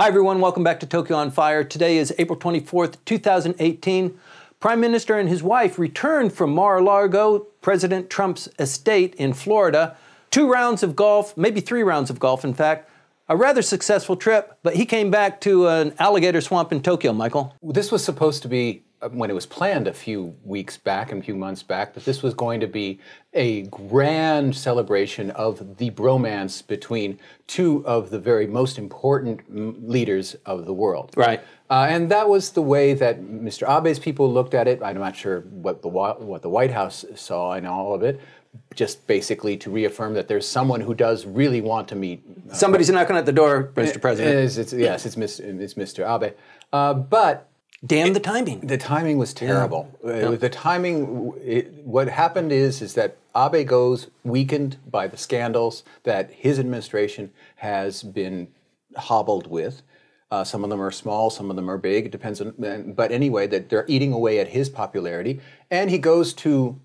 Hi everyone, welcome back to Tokyo on Fire. Today is April 24th, 2018. Prime Minister and his wife returned from Mar-a-Lago, President Trump's estate in Florida. 2 rounds of golf, maybe 3 rounds of golf in fact. A rather successful trip, but he came back to an alligator swamp in Tokyo, Michael. This was supposed to be, when it was planned a few weeks back and a few months back, that this was going to be a grand celebration of the bromance between 2 of the very most important leaders of the world. Right. And that was the way that Mr. Abe's people looked at it. I'm not sure what the White House saw in all of it. Just basically to reaffirm that there's someone who does really want to meet. Somebody's knocking at the door, Mr. President. Yes, it's Mr. Abe. But damn the timing. The timing was terrible. Yeah. The timing, what happened is that Abe goes weakened by the scandals that his administration has been hobbled with. Some of them are small, some of them are big. It depends on, but anyway, that they're eating away at his popularity. And he goes to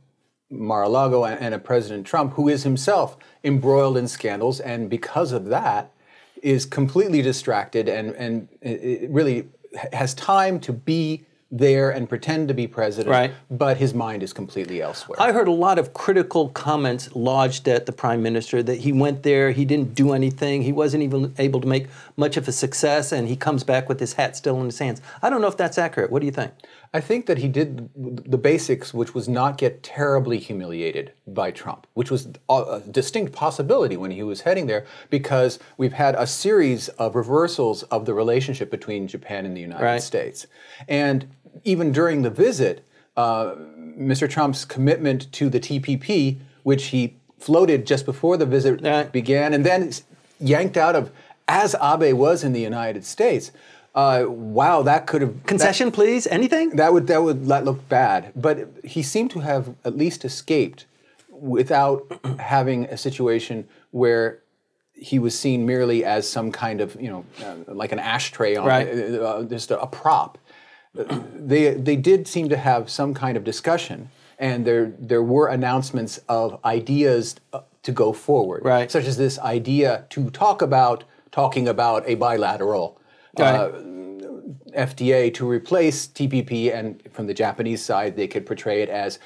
Mar-a-Lago and a President Trump who is himself embroiled in scandals, and because of that is completely distracted and it really has time to be there and pretend to be president, right, but his mind is completely elsewhere. I heard a lot of critical comments lodged at the Prime Minister that he went there, he didn't do anything, he wasn't even able to make much of a success, and he comes back with his hat still in his hands. I don't know if that's accurate. What do you think? I think that he did the basics, which was not get terribly humiliated by Trump, which was a distinct possibility when he was heading there, because we've had a series of reversals of the relationship between Japan and the United States. And even during the visit, Mr. Trump's commitment to the TPP, which he floated just before the visit began, and then yanked out of, as Abe was in the United States. Wow, that could have... Concession, please? Anything? That would look bad. But he seemed to have at least escaped without having a situation where he was seen merely as some kind of, like an ashtray on just a prop. They did seem to have some kind of discussion, and there were announcements of ideas to go forward, such as this idea to talking about a bilateral FDA to replace TPP, and from the Japanese side, they could portray it as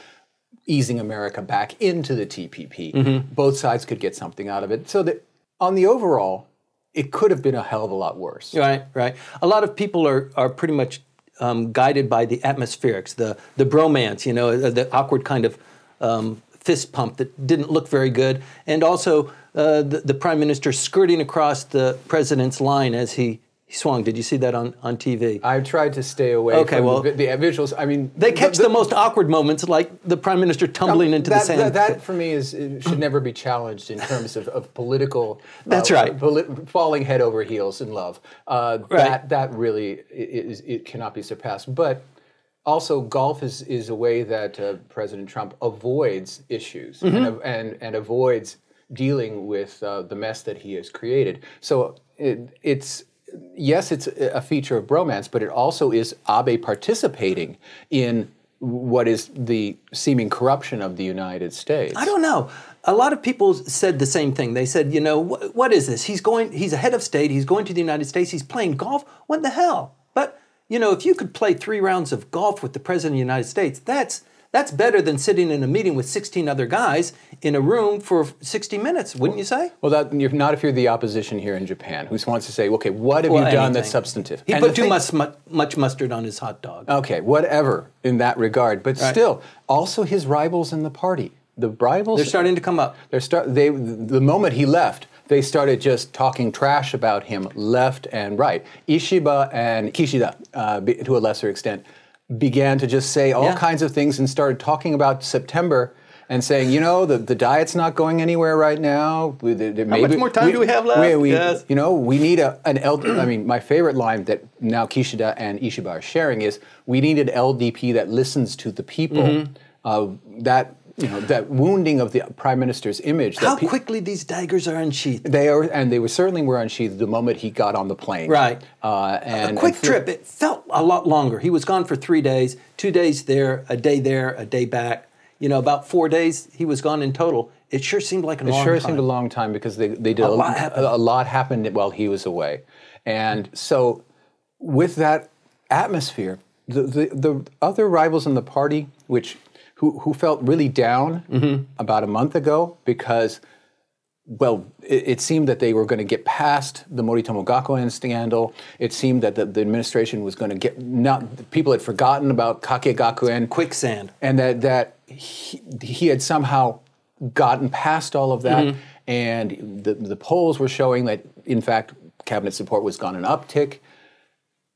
easing America back into the TPP. Mm-hmm. Both sides could get something out of it. So that on the overall, it could have been a hell of a lot worse. Right. A lot of people are pretty much guided by the atmospherics, the bromance, the awkward kind of fist pump that didn't look very good, and also the Prime Minister skirting across the President's line as he swung. Did you see that on TV? I tried to stay away from the visuals. I mean, they catch the most awkward moments, like the Prime Minister tumbling into the sand. That for me should never be challenged in terms of political. That's right. Falling head over heels in love. That really it cannot be surpassed. But also, golf is a way that President Trump avoids issues and avoids dealing with the mess that he has created. So yes, it's a feature of bromance, but it also is Abe participating in what is the seeming corruption of the United States. I don't know. A lot of people said the same thing. They said, what is this? He's a head of state. He's going to the United States. He's playing golf. What the hell? But, if you could play 3 rounds of golf with the President of the United States, that's better than sitting in a meeting with 16 other guys in a room for 60 minutes, wouldn't you say? Well, not if you're the opposition here in Japan, who wants to say, okay, what have you done that's substantive? He put too much mustard on his hot dog. Okay, whatever in that regard. But still, also his rivals in the party. The rivals... They're starting to come up. The moment he left, they started just talking trash about him left and right. Ishiba and Kishida, to a lesser extent, began to just say all kinds of things and started talking about September and saying, the diet's not going anywhere right now. How much more time do we have left? We need my favorite line that now Kishida and Ishiba are sharing is, we need an LDP that listens to the people. That wounding of the Prime Minister's image. How quickly these daggers are unsheathed. They certainly were unsheathed the moment he got on the plane. Right. A quick trip. It felt a lot longer. He was gone for 3 days, 2 days there, a day back. About 4 days he was gone in total. it sure seemed like a It long sure time. seemed a long time because they did a lot happened while he was away. And so with that atmosphere, the other rivals in the party, who felt really down about a month ago because, well, it seemed that they were going to get past the Moritomo Gakuen scandal. It seemed that the administration was going to people had forgotten about Kake Gakuen. Quicksand. And that he had somehow gotten past all of that. And the polls were showing that, in fact, cabinet support was on an uptick.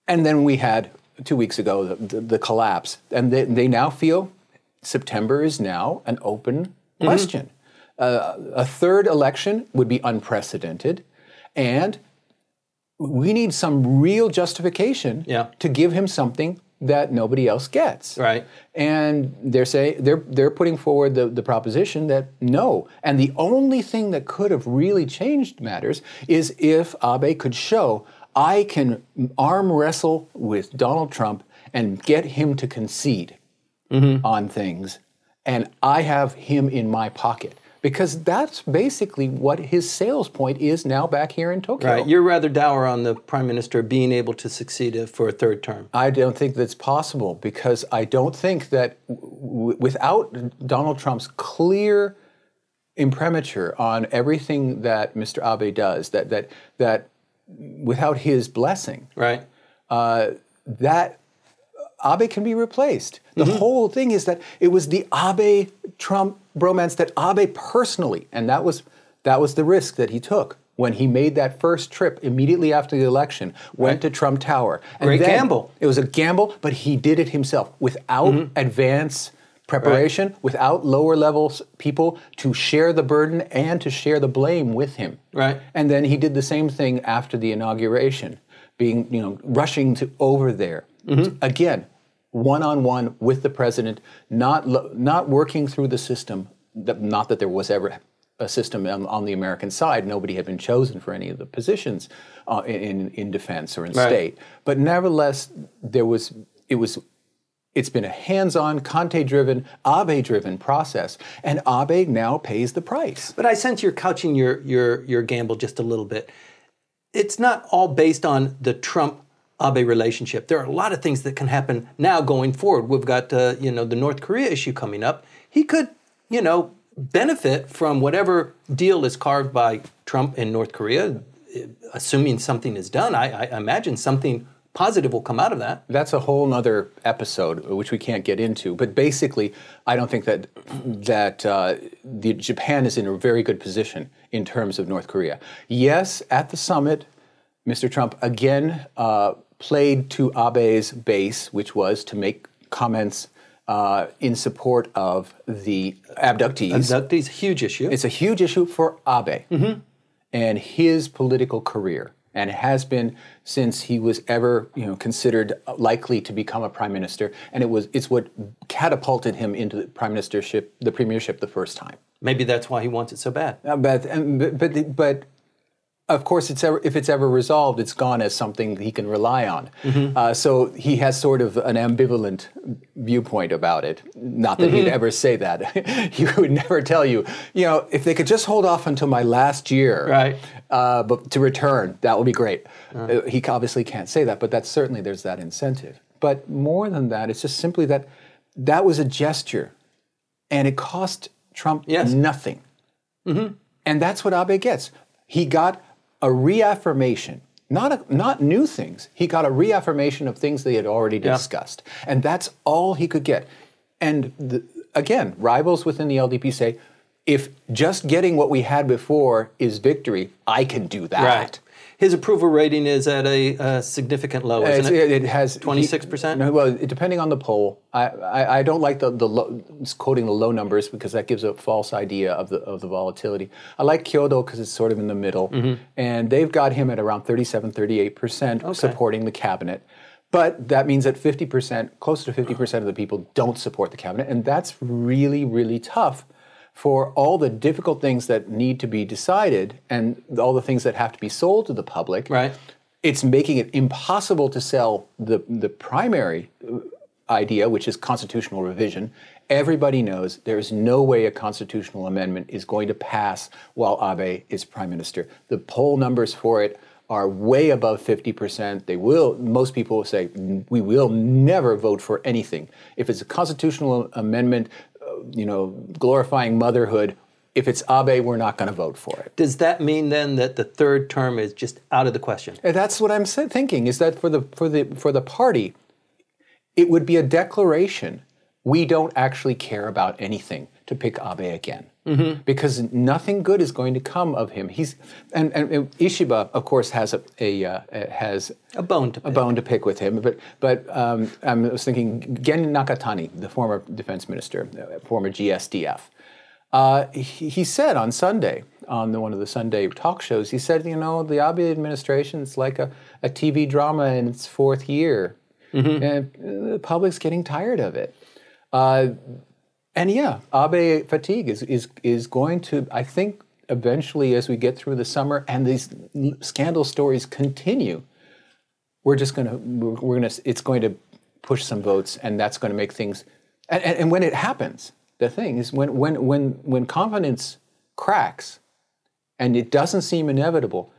And then we had, 2 weeks ago, the collapse. And they now feel September is now an open question. A third election would be unprecedented, and we need some real justification to give him something that nobody else gets. Right. And they're putting forward the proposition that no. And the only thing that could have really changed matters is if Abe could show, I can arm wrestle with Donald Trump and get him to concede on things, and I have him in my pocket. Because that's basically what his sales point is now back here in Tokyo. Right. You're rather dour on the Prime Minister being able to succeed for a third term. I don't think that's possible, because I don't think that without Donald Trump's clear imprimatur on everything that Mr. Abe does, that without his blessing, right, that Abe can be replaced. The whole thing is that it was the Abe-Trump bromance that Abe personally, and that was the risk that he took when he made that first trip immediately after the election, went to Trump Tower. And Great gamble. It was a gamble, but he did it himself without advance preparation, without lower levels people to share the burden and to share the blame with him. Right. And then he did the same thing after the inauguration, rushing over there. Again, one-on-one with the president, not working through the system. Not that there was ever a system on the American side. Nobody had been chosen for any of the positions in defense or in state. But nevertheless, it's been a hands-on, Conte-driven, Abe-driven process, and Abe now pays the price. But I sense you're couching your gamble just a little bit. It's not all based on the Trump-Abe relationship. There are a lot of things that can happen now going forward. We've got the North Korea issue coming up. He could benefit from whatever deal is carved by Trump in North Korea, assuming something is done. I imagine something positive will come out of that. That's a whole other episode, which we can't get into. But basically, I don't think that Japan is in a very good position in terms of North Korea. Yes, at the summit, Mr. Trump again played to Abe's base, which was to make comments in support of the abductees. Abductees, huge issue. It's a huge issue for Abe and his political career, and it has been since he was ever considered likely to become a prime minister. And it's what catapulted him into the premiership the first time. Maybe that's why he wants it so bad. But of course, if it's ever resolved, it's gone as something he can rely on. So he has sort of an ambivalent viewpoint about it. Not that he'd ever say that. He would never tell you, if they could just hold off until my last year, but to return, that would be great. He obviously can't say that, but there's that incentive. But more than that, it's just simply that was a gesture, and it cost Trump nothing. And that's what Abe gets. He got a reaffirmation, not new things. He got a reaffirmation of things they had already discussed. And that's all he could get. And again, rivals within the LDP say, if just getting what we had before is victory, I can do that. Right. His approval rating is at a significant low, isn't it? It has 26%. Well, depending on the poll, I don't like quoting the low numbers because that gives a false idea of the volatility. I like Kyodo because it's sort of in the middle, and they've got him at around 37, 38% supporting the cabinet. But that means that 50%, close to 50% of the people don't support the cabinet, and that's really, really tough for all the difficult things that need to be decided and all the things that have to be sold to the public. Right. It's making it impossible to sell the primary idea, which is constitutional revision, Everybody knows there's no way a constitutional amendment is going to pass while Abe is prime minister. The poll numbers for it are way above 50%. Most people will say, we will never vote for anything. If it's a constitutional amendment, glorifying motherhood, if it's Abe, we're not going to vote for it. Does that mean then that the third term is just out of the question? And that's what I'm thinking, is that for the party, it would be a declaration. We don't actually care about anything to pick Abe again, because nothing good is going to come of him. And Ishiba, of course, has a bone to pick with him. But I was thinking Gen Nakatani, the former defense minister, former GSDF, he said on Sunday, on one of the Sunday talk shows, he said, the Abe administration is like a TV drama in its fourth year, and the public's getting tired of it. And yeah, Abe fatigue is going to, I think, eventually, as we get through the summer and these scandal stories continue, it's going to push some votes, and that's going to make things. And when it happens, the thing is, when confidence cracks, and it doesn't seem inevitable,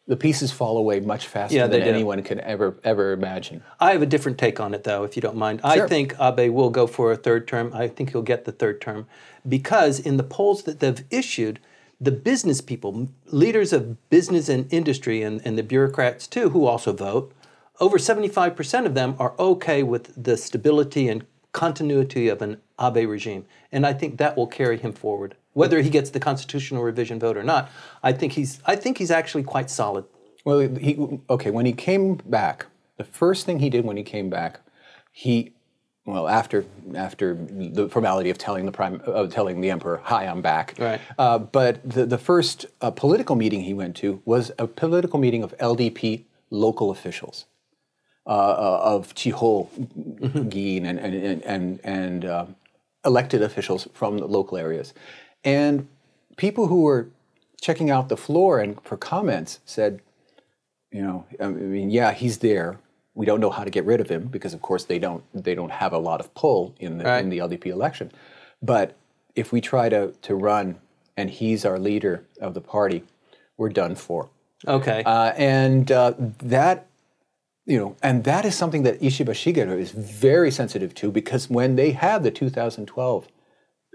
the pieces fall away much faster than anyone can ever imagine. I have a different take on it, though, if you don't mind. Sure. I think Abe will go for a third term. I think he'll get the third term because in the polls that they've issued, the business people, leaders of business and industry, and the bureaucrats too, who also vote, over 75% of them are okay with the stability and continuity of an Abe regime. And I think that will carry him forward. Whether he gets the constitutional revision vote or not, I think he's actually quite solid. Well, when he came back, the first thing he did when he came back, after the formality of telling the emperor, "Hi, I'm back." Right. But the first political meeting he went to was a political meeting of LDP local officials, of Chihol, Gin, and elected officials from the local areas. And people who were checking out the floor and for comments said, he's there. We don't know how to get rid of him because, of course, they don't have a lot of pull in the LDP election. But if we try to run and he's our leader of the party, we're done for. Okay. And that is something that Ishiba Shigeru is very sensitive to, because when they had the 2012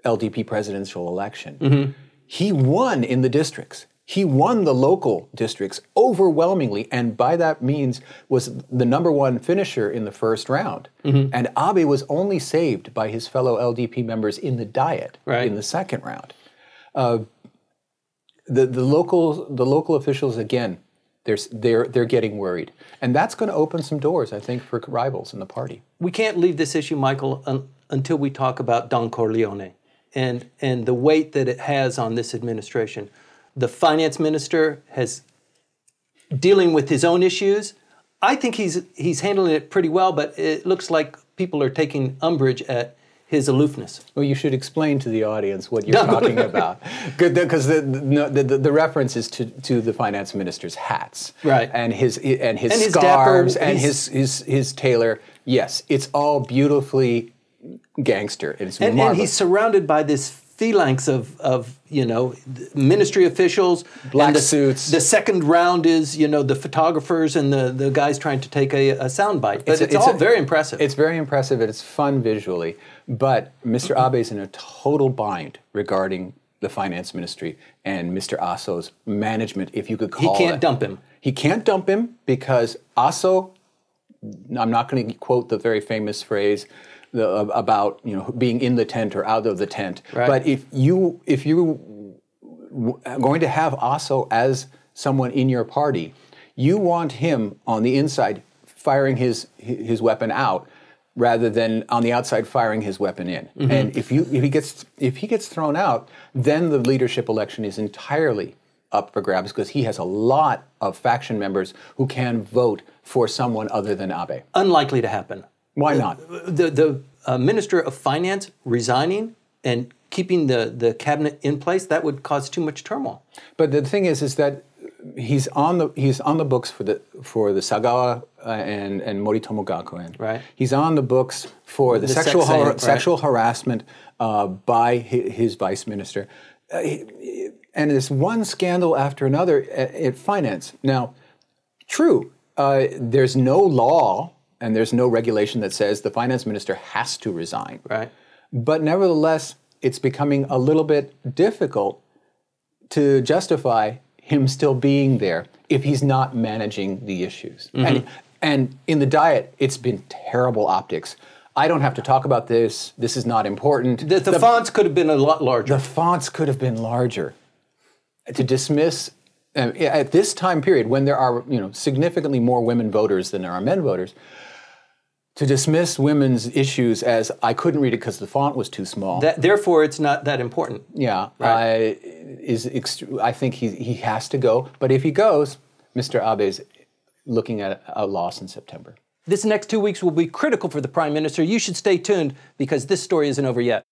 LDP presidential election, he won in the districts. He won the local districts overwhelmingly, and by that means was the #1 finisher in the first round. And Abe was only saved by his fellow LDP members in the Diet in the second round. The local officials, again, they're getting worried, and that's going to open some doors, I think, for rivals in the party. We can't leave this issue, Michael, until we talk about Don Corleone and the weight that it has on this administration. The finance minister has dealing with his own issues. I think he's handling it pretty well, but it looks like people are taking umbrage at his aloofness. Well, you should explain to the audience what you're talking about, because the reference is to the finance minister's hats, right? And his scarves and his tailor. Yes, it's all beautifully gangster. It's marvelous. And he's surrounded by this phalanx of ministry officials, black suits. The second round is the photographers and the guys trying to take a soundbite. But it's all very impressive. It's very impressive, and it's fun visually. But Mr. Abe's in a total bind regarding the finance ministry and Mr. Aso's management, if you could call it. He can't dump him. He can't dump him because Aso, I'm not going to quote the very famous phrase about being in the tent or out of the tent. Right. But if you are going to have Aso as someone in your party, you want him on the inside firing his weapon out, rather than on the outside firing his weapon in. And if he gets thrown out, then the leadership election is entirely up for grabs, because he has a lot of faction members who can vote for someone other than Abe. Unlikely to happen. Why not? The Minister of Finance resigning and keeping the cabinet in place, that would cause too much turmoil. But the thing is that he's on the books for the Sagawa and Moritomo Gakuen. Right. He's on the books for the sexual harassment by his vice minister. And this one scandal after another at finance. Now, true, there's no law and there's no regulation that says the finance minister has to resign. Right. But nevertheless, it's becoming a little bit difficult to justify him still being there if he's not managing the issues. And in the Diet, it's been terrible optics. I don't have to talk about this. This is not important. The fonts could have been a lot larger. The fonts could have been larger. To dismiss, at this time period, when there are significantly more women voters than there are men voters, to dismiss women's issues as I couldn't read it because the font was too small. Therefore, it's not that important. Yeah, right. I think he has to go. But if he goes, Mr. Abe is looking at a loss in September. This next 2 weeks will be critical for the Prime Minister. You should stay tuned because this story isn't over yet.